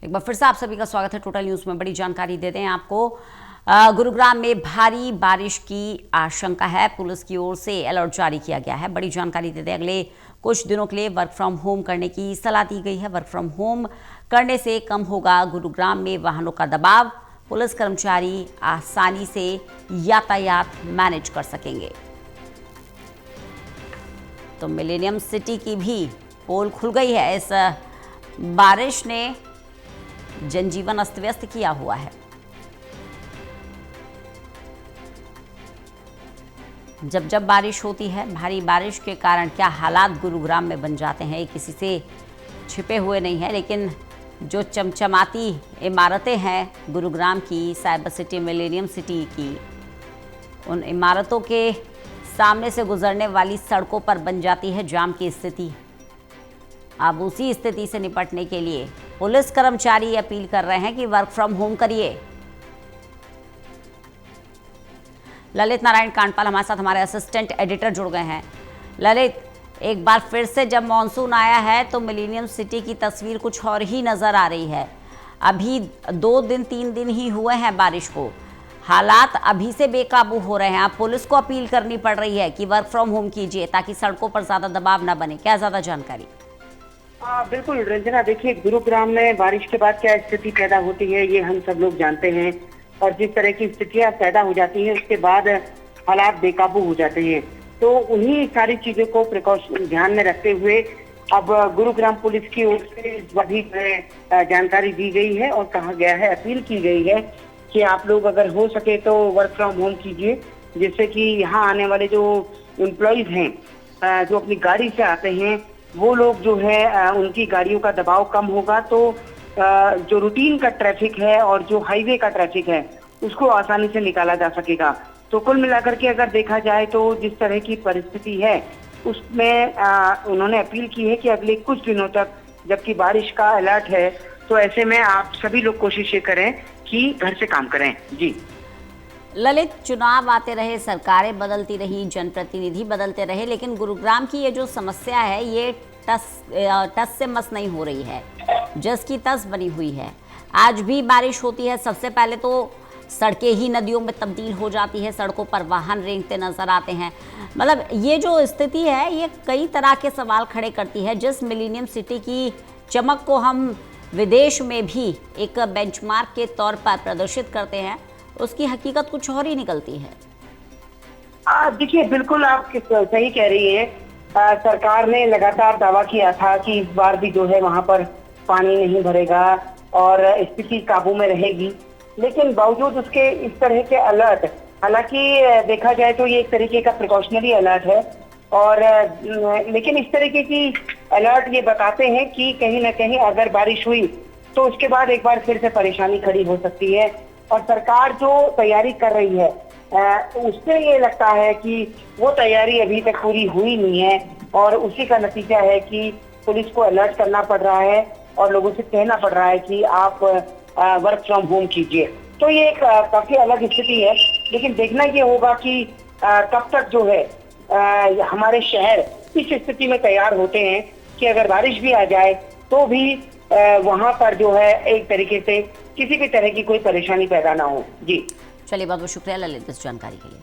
एक बार फिर से आप सभी का स्वागत है टोटल न्यूज में। बड़ी जानकारी देते हैं आपको। गुरुग्राम में भारी बारिश की आशंका है, पुलिस की ओर से अलर्ट जारी किया गया है। बड़ी जानकारी देते हैं, अगले कुछ दिनों के लिए वर्क फ्रॉम होम करने की सलाह दी गई है। वर्क फ्रॉम होम करने से कम होगा गुरुग्राम में वाहनों का दबाव, पुलिस कर्मचारी आसानी से यातायात मैनेज कर सकेंगे। तो मिलेनियम सिटी की भी पोल खुल गई है। इस बारिश ने जनजीवन अस्त व्यस्त किया हुआ है। जब जब बारिश होती है, भारी बारिश के कारण क्या हालात गुरुग्राम में बन जाते हैं, किसी से छिपे हुए नहीं है। लेकिन जो चमचमाती इमारतें हैं गुरुग्राम की, साइबर सिटी, मिलेनियम सिटी की, उन इमारतों के सामने से गुजरने वाली सड़कों पर बन जाती है जाम की स्थिति। अब उसी स्थिति से निपटने के लिए पुलिस कर्मचारी अपील कर रहे हैं कि वर्क फ्रॉम होम करिए। ललित नारायण कांडपाल हमारे साथ, हमारे असिस्टेंट एडिटर जुड़ गए हैं। ललित, एक बार फिर से जब मॉनसून आया है तो मिलेनियम सिटी की तस्वीर कुछ और ही नजर आ रही है। अभी 2-3 दिन ही हुए हैं बारिश को, हालात अभी से बेकाबू हो रहे हैं। अब पुलिस को अपील करनी पड़ रही है कि वर्क फ्रॉम होम कीजिए ताकि सड़कों पर ज्यादा दबाव न बने। क्या ज्यादा जानकारी? बिल्कुल रंजना, देखिए गुरुग्राम में बारिश के बाद क्या स्थिति पैदा होती है ये हम सब लोग जानते हैं, और जिस तरह की स्थितियां पैदा हो जाती हैं उसके बाद हालात बेकाबू हो जाते हैं। तो उन्हीं सारी चीजों को प्रिकॉशन ध्यान में रखते हुए अब गुरुग्राम पुलिस की ओर से बड़ी जानकारी दी गई है और कहा गया है, अपील की गई है कि आप लोग अगर हो सके तो वर्क फ्रॉम होम कीजिए, जिससे कि यहाँ आने वाले जो एम्प्लॉयज हैं, जो अपनी गाड़ी से आते हैं, वो लोग जो है उनकी गाड़ियों का दबाव कम होगा। तो जो रूटीन का ट्रैफिक है और जो हाईवे का ट्रैफिक है उसको आसानी से निकाला जा सकेगा। तो कुल मिलाकर के अगर देखा जाए तो जिस तरह की परिस्थिति है उसमें उन्होंने अपील की है कि अगले कुछ दिनों तक, जबकि बारिश का अलर्ट है, तो ऐसे में आप सभी लोग कोशिश करें कि घर से काम करें। जी ललित, चुनाव आते रहे, सरकारें बदलती रही, जनप्रतिनिधि बदलते रहे, लेकिन गुरुग्राम की ये जो समस्या है ये टस से मस नहीं हो रही है, जस की तस बनी हुई है। आज भी बारिश होती है, सबसे पहले तो सड़कें ही नदियों में तब्दील हो जाती है, सड़कों पर वाहन रेंगते नजर आते हैं। मतलब ये जो स्थिति है ये कई तरह के सवाल खड़े करती है। जिस मिलेनियम सिटी की चमक को हम विदेश में भी एक बेंचमार्क के तौर पर प्रदर्शित करते हैं, उसकी हकीकत कुछ और ही निकलती है। देखिए, बिल्कुल आप सही कह रही है। सरकार ने लगातार दावा किया था कि इस बार भी जो है वहां पर पानी नहीं भरेगा और स्थिति काबू में रहेगी, लेकिन बावजूद उसके इस तरह के अलर्ट, हालांकि देखा जाए तो ये एक तरीके का प्रिकॉशनरी अलर्ट है, और लेकिन इस तरीके की अलर्ट ये बताते हैं कि कहीं ना कहीं अगर बारिश हुई तो उसके बाद एक बार फिर से परेशानी खड़ी हो सकती है। और सरकार जो तैयारी कर रही है उससे ये लगता है कि वो तैयारी अभी तक पूरी हुई नहीं है, और उसी का नतीजा है कि पुलिस को अलर्ट करना पड़ रहा है और लोगों से कहना पड़ रहा है कि आप वर्क फ्रॉम होम कीजिए। तो ये एक काफी अलग स्थिति है, लेकिन देखना ये होगा कि कब तक जो है हमारे शहर इस स्थिति में तैयार होते हैं कि अगर बारिश भी आ जाए तो भी वहां पर जो है एक तरीके से किसी भी तरह की कोई परेशानी पैदा ना हो। जी चलिए, बहुत बहुत शुक्रिया ललित इस जानकारी के लिए।